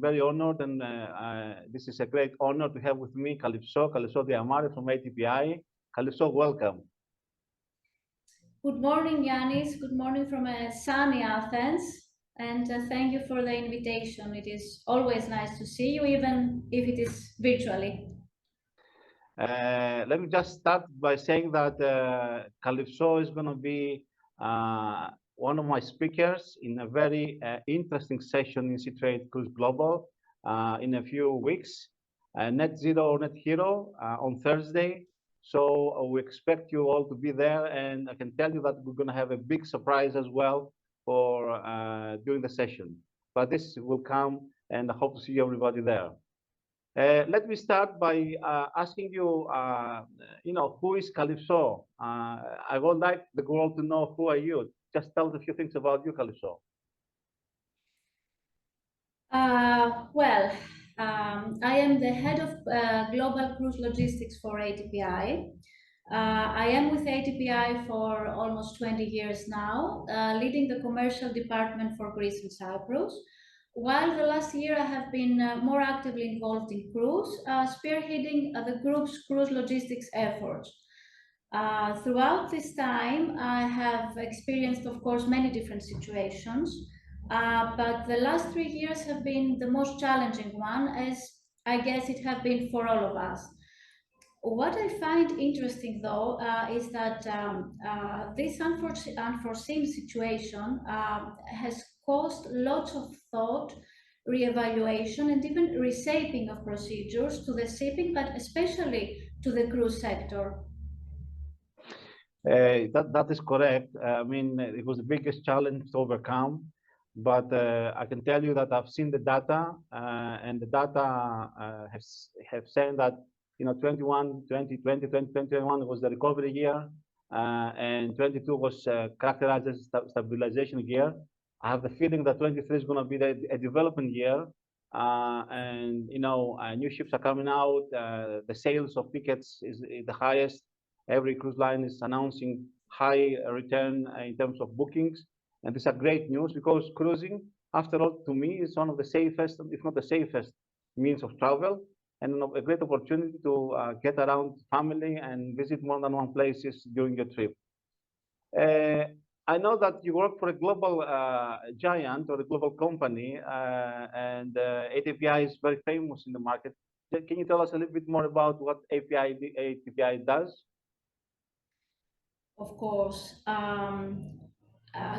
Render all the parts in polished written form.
very honored, and this is a great honor to have with me Calypso Diareme from ATPI. Calypso, welcome. Good morning, Ioannis. Good morning from sunny Athens. And thank you for the invitation. It is always nice to see you, even if it is virtually. Let me just start by saying that Calypso is going to be one of my speakers in a very interesting session in C-Trade Cruise Global in a few weeks, Net Zero or Net Hero on Thursday. So we expect you all to be there, and I can tell you that we're going to have a big surprise as well for during the session. But this will come, and I hope to see everybody there. Let me start by asking you, who is Calypso? I would like the world to know who are you. Just tell us a few things about you, Calypso. I am the head of global cruise logistics for ATPI. I am with ATPI for almost 20 years now, leading the commercial department for Greece and Cyprus. While the last year I have been more actively involved in cruise, spearheading the group's cruise logistics efforts. Throughout this time, I have experienced, of course, many different situations, but the last 3 years have been the most challenging one, as I guess it have been for all of us. What I find interesting, though, is that this unforeseen situation has caused lots of thought, reevaluation, and even reshaping of procedures to the shipping, but especially to the cruise sector. That is correct. I mean, it was the biggest challenge to overcome, but I can tell you that I've seen the data, and the data have said that 2020, 2021 was the recovery year, and 22 was characterized as a stabilization year. I have the feeling that 23 is going to be a development year, and new ships are coming out. The sales of tickets is the highest. Every cruise line is announcing high return in terms of bookings, and these are great news because cruising, after all, to me, is one of the safest, if not the safest, means of travel, and a great opportunity to get around family and visit more than one places during your trip. I know that you work for a global giant or a global company, and ATPI is very famous in the market. Can you tell us a little bit more about what ATPI does? Of course.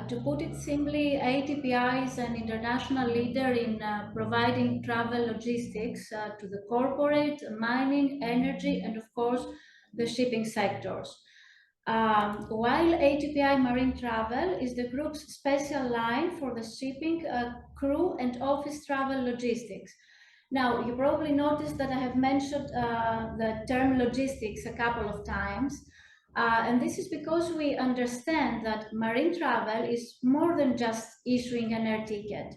To put it simply, ATPI is an international leader in providing travel logistics to the corporate, mining, energy, and of course, the shipping sectors. While ATPI Marine Travel is the group's special line for the shipping, crew, and office travel logistics. Now, you probably noticed that I have mentioned the term logistics a couple of times. And this is because we understand that marine travel is more than just issuing an air ticket.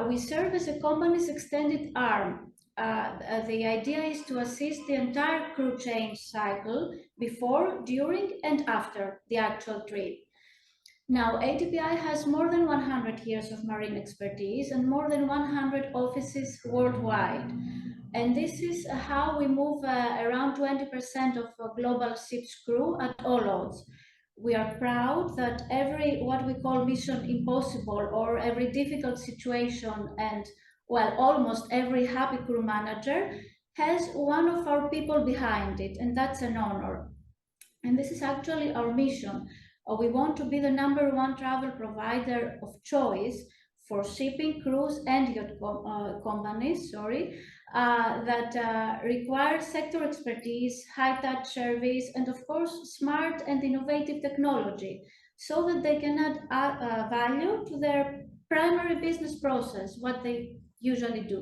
We serve as a company's extended arm. The idea is to assist the entire crew change cycle before, during, and after the actual trip. Now, ATPI has more than 100 years of marine expertise and more than 100 offices worldwide. And this is how we move around 20% of global ship's crew at all odds. We are proud that every what we call mission impossible or every difficult situation and, well, almost every happy crew manager has one of our people behind it, and that's an honor. And this is actually our mission. We want to be the #1 travel provider of choice for shipping, cruise, and yacht companies, that require sector expertise, high-touch service, and of course, smart and innovative technology, so that they can add value to their primary business process, what they usually do.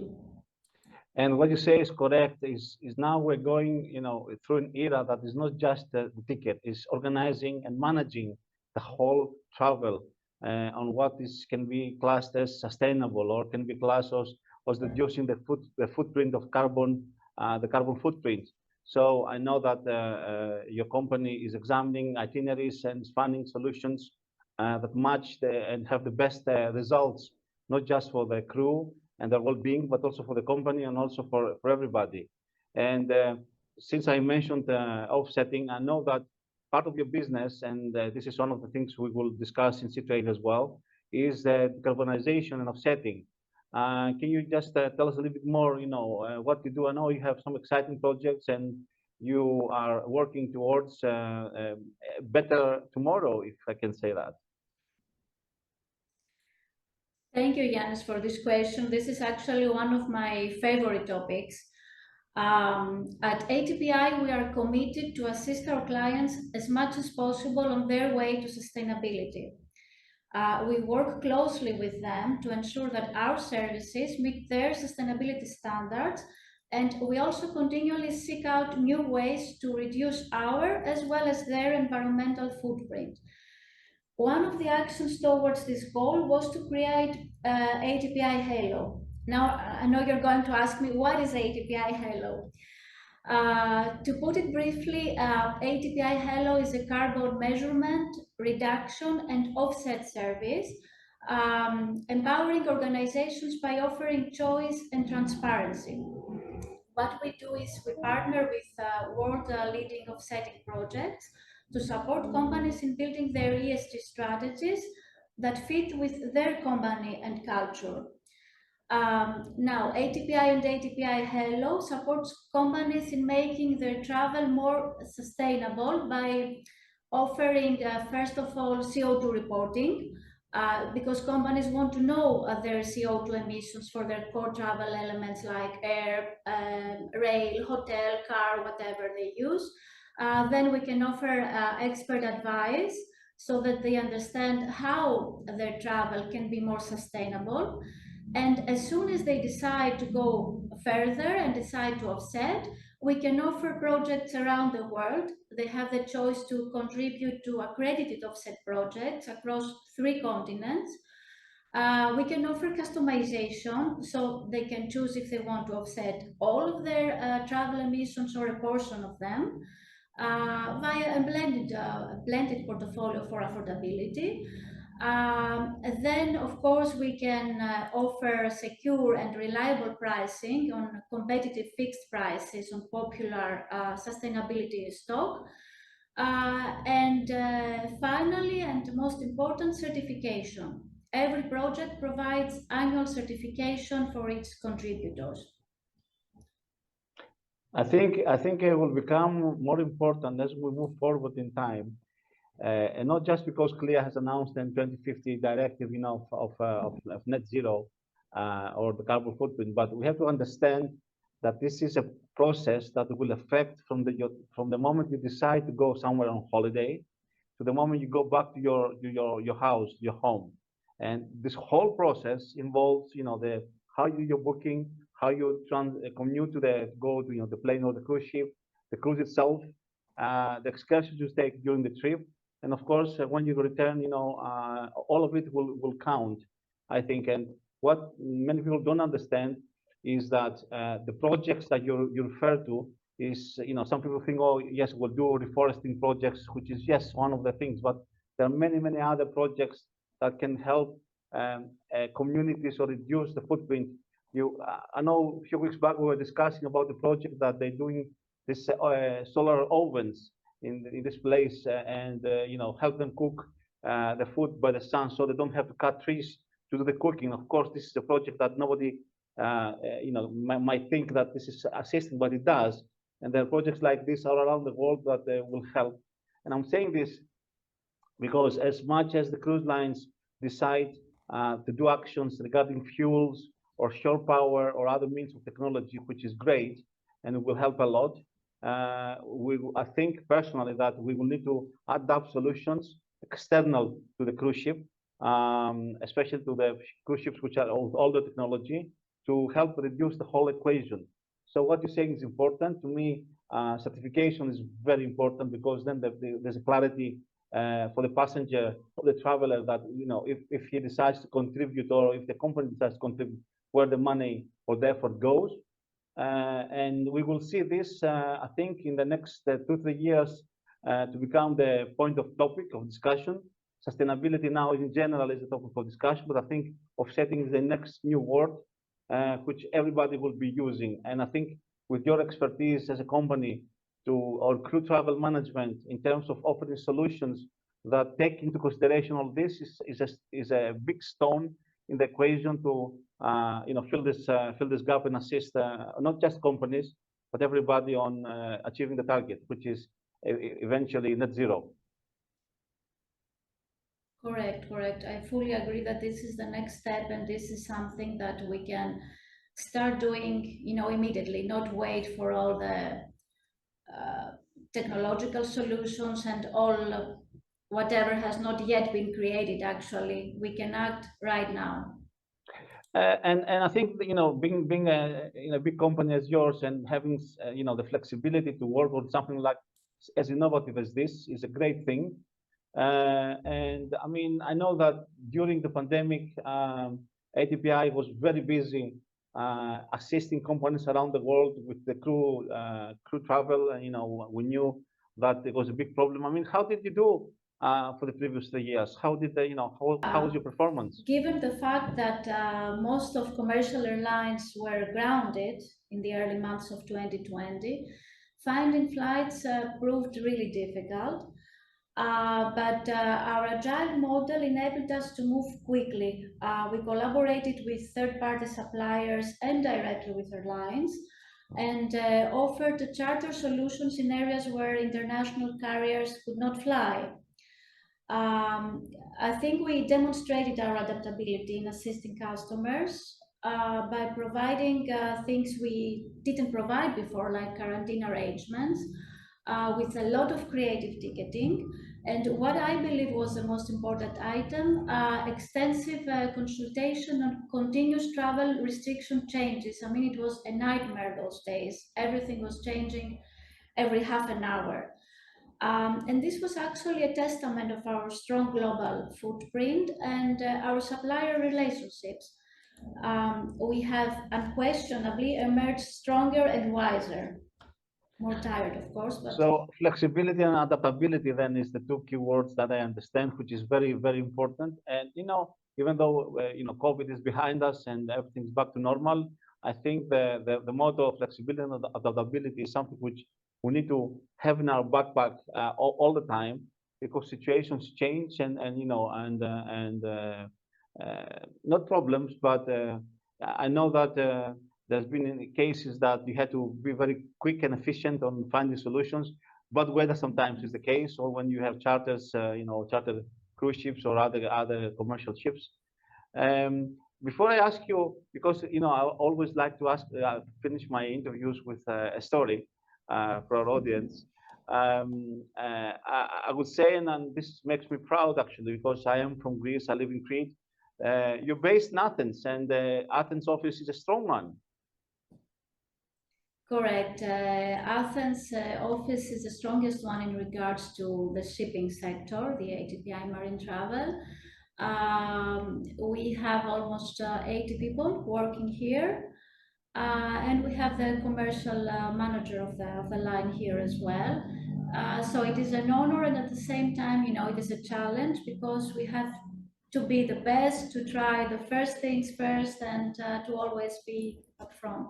And what you say is correct. Is now we're going, through an era that is not just the ticket, is organizing and managing the whole travel on what can be classed as sustainable or can be classed as reducing the footprint of carbon, the carbon footprint. So I know that your company is examining itineraries and funding solutions that match and have the best results, not just for the crew, and their well-being, but also for the company and also for everybody. And since I mentioned offsetting, I know that part of your business, and this is one of the things we will discuss in C-Trade as well, is decarbonization and offsetting. Can you just tell us a little bit more, what you do? I know you have some exciting projects and you are working towards a better tomorrow, if I can say that. Thank you, Ioannis, for this question. This is actually one of my favorite topics. At ATPI, we are committed to assist our clients as much as possible on their way to sustainability. We work closely with them to ensure that our services meet their sustainability standards, and we also continually seek out new ways to reduce our as well as their environmental footprint. One of the actions towards this goal was to create ATPI Halo. Now, I know you're going to ask me, what is ATPI Halo? To put it briefly, ATPI Halo is a carbon measurement, reduction, and offset service, empowering organizations by offering choice and transparency. What we do is we partner with world-leading offsetting projects to support companies in building their ESG strategies that fit with their company and culture. Now, ATPI and ATPI Hello supports companies in making their travel more sustainable by offering, first of all, CO2 reporting, because companies want to know their CO2 emissions for their core travel elements like air, rail, hotel, car, whatever they use. Then we can offer expert advice so that they understand how their travel can be more sustainable. And as soon as they decide to go further and decide to offset, we can offer projects around the world. They have the choice to contribute to accredited offset projects across 3 continents. We can offer customization, so they can choose if they want to offset all of their travel emissions or a portion of them via a blended portfolio for affordability. Then, of course, we can offer secure and reliable pricing on competitive fixed prices on popular sustainability stock. And finally, and most important, certification. Every project provides annual certification for its contributors. I think it will become more important as we move forward in time. And not just because CLIA has announced in 2050 directive, of net zero or the carbon footprint, but we have to understand that this is a process that will affect from the moment you decide to go somewhere on holiday to the moment you go back to your house, your home, and this whole process involves, the how you're booking, how you commute to the plane or the cruise ship, the cruise itself, the excursions you take during the trip. And of course, when you return, all of it will count, I think. And what many people don't understand is that the projects that you refer to is, some people think, oh, yes, we'll do reforesting projects, which is, yes, one of the things. But there are many, many other projects that can help communities or reduce the footprint. I know a few weeks back we were discussing about the project that they're doing, this solar ovens in this place, and help them cook the food by the sun, so they don't have to cut trees to do the cooking. Of course, this is a project that nobody might think that this is assisting, but it does. And there are projects like this all around the world that will help. And I'm saying this because as much as the cruise lines decide to do actions regarding fuels or shore power or other means of technology, which is great and it will help a lot, I think personally that we will need to adapt solutions external to the cruise ship, especially to the cruise ships which are older technology, to help reduce the whole equation. So what you're saying is important to me. Certification is very important because then there's a clarity for the passenger or the traveler that if he decides to contribute or if the company decides to contribute, where the money or the effort goes. And we will see this, I think, in the next 2-3 years to become the point of topic of discussion. Sustainability now in general is a topic of discussion, but I think offsetting is the next new word which everybody will be using. And I think with your expertise as a company or crew travel management in terms of offering solutions that take into consideration all this is a big stone in the equation to fill this gap and assist not just companies but everybody on achieving the target, which is eventually net zero. Correct, correct. I fully agree that this is the next step, and this is something that we can start doing, immediately, not wait for all the technological solutions and all whatever has not yet been created. Actually, we can act right now. And I think being in a big company as yours and having the flexibility to work on something like as innovative as this is a great thing. And I mean, I know that during the pandemic, ATPI was very busy assisting companies around the world with the crew travel. And, we knew that it was a big problem. I mean, how did you do for the previous 3 years? How did they, how was your performance? Given the fact that most of commercial airlines were grounded in the early months of 2020, finding flights proved really difficult. But our agile model enabled us to move quickly. We collaborated with third-party suppliers and directly with airlines, and offered charter solutions in areas where international carriers could not fly. I think we demonstrated our adaptability in assisting customers by providing things we didn't provide before, like quarantine arrangements, with a lot of creative ticketing. And what I believe was the most important item, extensive consultation on continuous travel restriction changes. I mean, it was a nightmare those days. Everything was changing every half an hour. And this was actually a testament of our strong global footprint and our supplier relationships. We have unquestionably emerged stronger and wiser. More tired, of course, but so flexibility and adaptability then is the two keywords that I understand, which is very, very important. And even though COVID is behind us and everything's back to normal, I think the motto of flexibility and adaptability is something which we need to have in our backpack all the time, because situations change and not problems, but I know that there's been cases that you had to be very quick and efficient on finding solutions, but weather sometimes is the case, or when you have charters, charter cruise ships or other commercial ships. Before I ask you, because I always like to finish my interviews with a story for our audience. I would say, and this makes me proud actually, because I am from Greece, I live in Crete. You're based in Athens, and the Athens office is a strong one. correct. Athens office is the strongest one in regards to the shipping sector, the ATPI marine travel. We have almost 80 people working here, and we have the commercial manager of the line here as well. So it is an honor, and at the same time, it is a challenge, because we have to be the best, to try the first things first, and to always be upfront.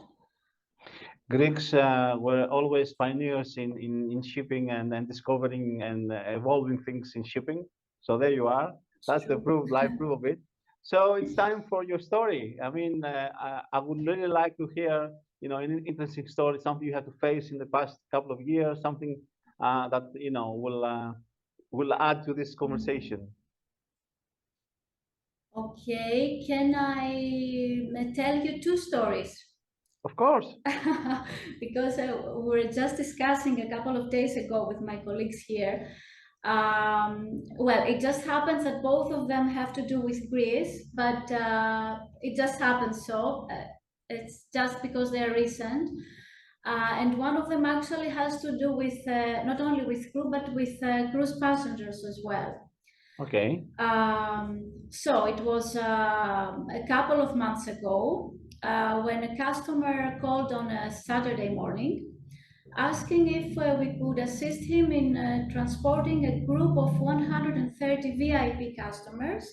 Greeks were always pioneers in shipping and discovering and evolving things in shipping. So there you are. That's the live proof of it. So it's time for your story. I mean, I would really like to hear, an interesting story, something you had to face in the past couple of years, something that will add to this conversation. Okay, can I tell you two stories? Of course. Because we were just discussing a couple of days ago with my colleagues here. Well, it just happens that both of them have to do with Greece, but it just happens so. It's just because they're recent. And one of them actually has to do with not only with crew, but with cruise passengers as well. Okay. So it was a couple of months ago when a customer called on a Saturday morning, asking if we could assist him in transporting a group of 130 VIP customers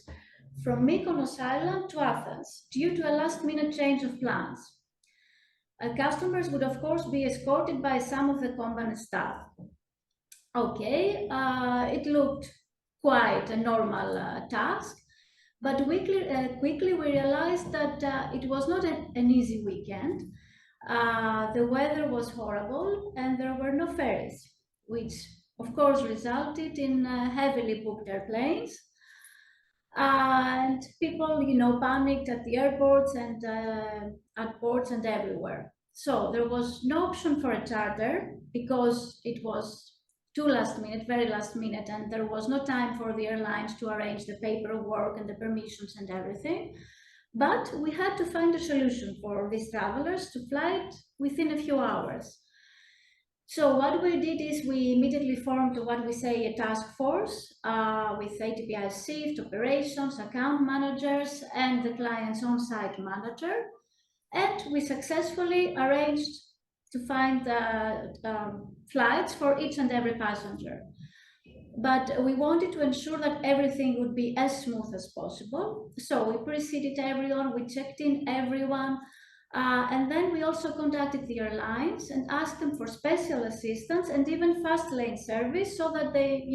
from Mykonos Island to Athens due to a last-minute change of plans. Customers would, of course, be escorted by some of the company staff. Okay, it looked quite a normal task, but quickly we realized that it was not an easy weekend. The weather was horrible and there were no ferries, which of course resulted in heavily booked airplanes. And people, panicked at the airports and at ports and everywhere. So there was no option for a charter because it was too last minute, very last minute, and there was no time for the airlines to arrange the paperwork and the permissions and everything. But we had to find a solution for these travelers to fly it within a few hours. So what we did is we immediately formed what we say a task force with ATPI shift, operations, account managers, and the client's on-site manager. And we successfully arranged to find flights for each and every passenger. But we wanted to ensure that everything would be as smooth as possible. So we preceded everyone, we checked in everyone, and then we also contacted the airlines and asked them for special assistance and even fast lane service so that they,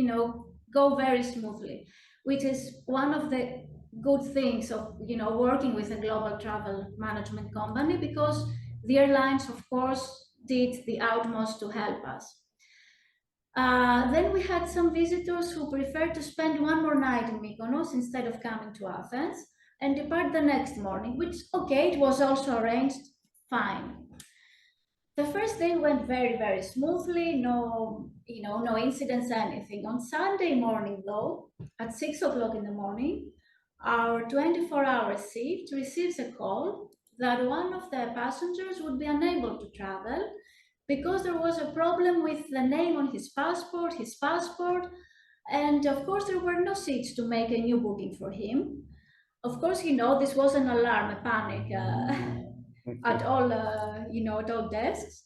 go very smoothly, which is one of the good things of, working with a global travel management company, because the airlines, of course, did the utmost to help us. Then we had some visitors who preferred to spend one more night in Mykonos instead of coming to Athens and depart the next morning, which, okay, it was also arranged fine. The first day went very, very smoothly, no incidents, anything. On Sunday morning, though, at 6 o'clock in the morning, our 24-hour shift receives a call that one of the passengers would be unable to travel because there was a problem with the name on his passport, and of course there were no seats to make a new booking for him. Of course, this was an alarm, a panic at all, at all desks.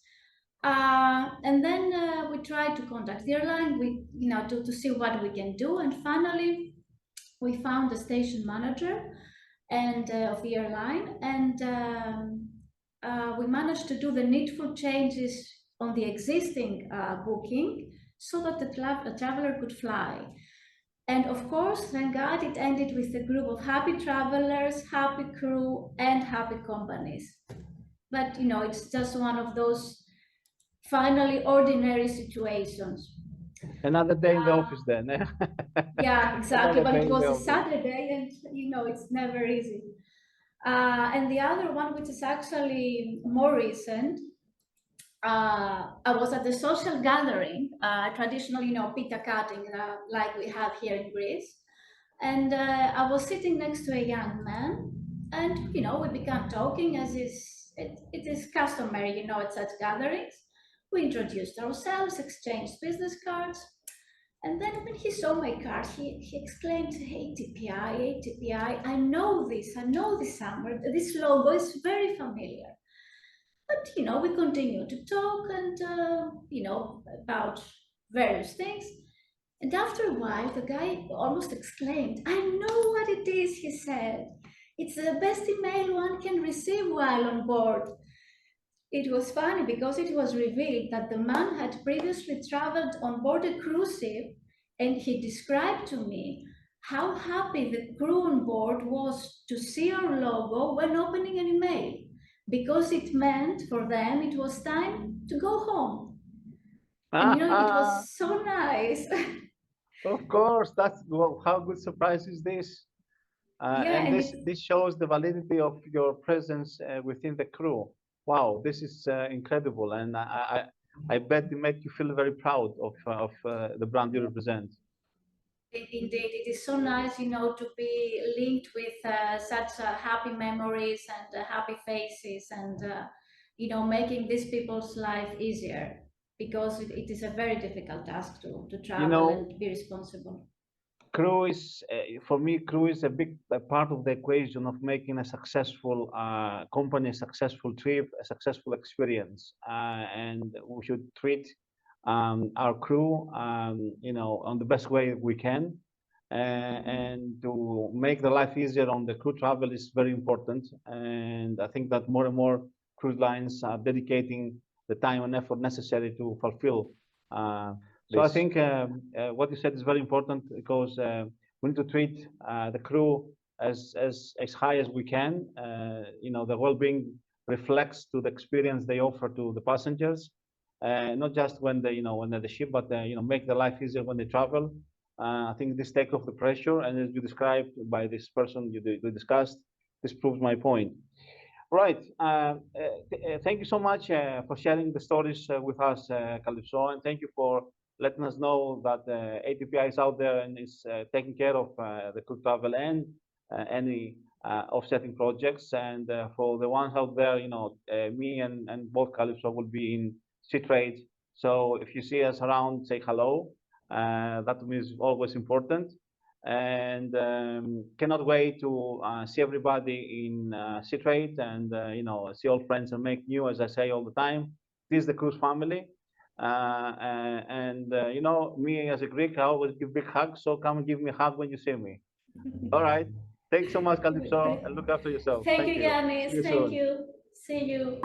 And then we tried to contact the airline, to see what we can do. And finally, we found the station manager and of the airline, and we managed to do the needful changes on the existing booking so that the traveler could fly. And of course, thank God, it ended with a group of happy travelers, happy crew, and happy companies. But, it's just one of those finally ordinary situations. Another day in the office then. Yeah, exactly. But it was a Saturday and, it's never easy. And the other one, which is actually more recent, I was at the social gathering, traditional, pita cutting, like we have here in Greece. And I was sitting next to a young man, and, we began talking as it is customary, at such gatherings. We introduced ourselves, exchanged business cards. And then when he saw my card, he exclaimed, ATPI, ATPI, I know this somewhere. This logo is very familiar. But, we continued to talk and, about various things. And after a while, the guy almost exclaimed, I know what it is, he said. It's the best email one can receive while on board. It was funny because it was revealed that the man had previously traveled on board a cruise ship, and he described to me how happy the crew on board was to see our logo when opening an email, because it meant for them it was time to go home. And it was so nice. Of course, that's how good surprise is this? Yeah, and this shows the validity of your presence within the crew. Wow, this is incredible, and I bet it make you feel very proud of the brand you represent. Indeed, it is so nice, to be linked with such happy memories and happy faces, and making these people's life easier, because it is a very difficult task to travel and be responsible. Crew is, for me, crew is a big part of the equation of making a successful company, a successful trip, a successful experience. And we should treat our crew, on the best way we can. and to make the life easier on the crew travel is very important. And I think that more and more cruise lines are dedicating the time and effort necessary to fulfill. So I think what you said is very important because we need to treat the crew as high as we can. The well-being reflects to the experience they offer to the passengers, not just when when they're at the ship, but make the life easier when they travel. I think this takes off the pressure, and as you described by this person you discussed, this proves my point. Right. Thank you so much for sharing the stories with us, Calypso, and thank you for letting us know that ATPI is out there and is taking care of the crew travel and any offsetting projects. And for the ones out there, me and both Calypso will be in sea trade. So if you see us around, say hello. That to me is always important. And cannot wait to see everybody in sea trade and see old friends and make new, as I say all the time. This is the cruise family. Me as a Greek, I always give big hugs, so come and give me a hug when you see me. All right. Thanks so much, Calypso, and look after yourself. Thank you, See Ioannis. you Thank soon. you. See you.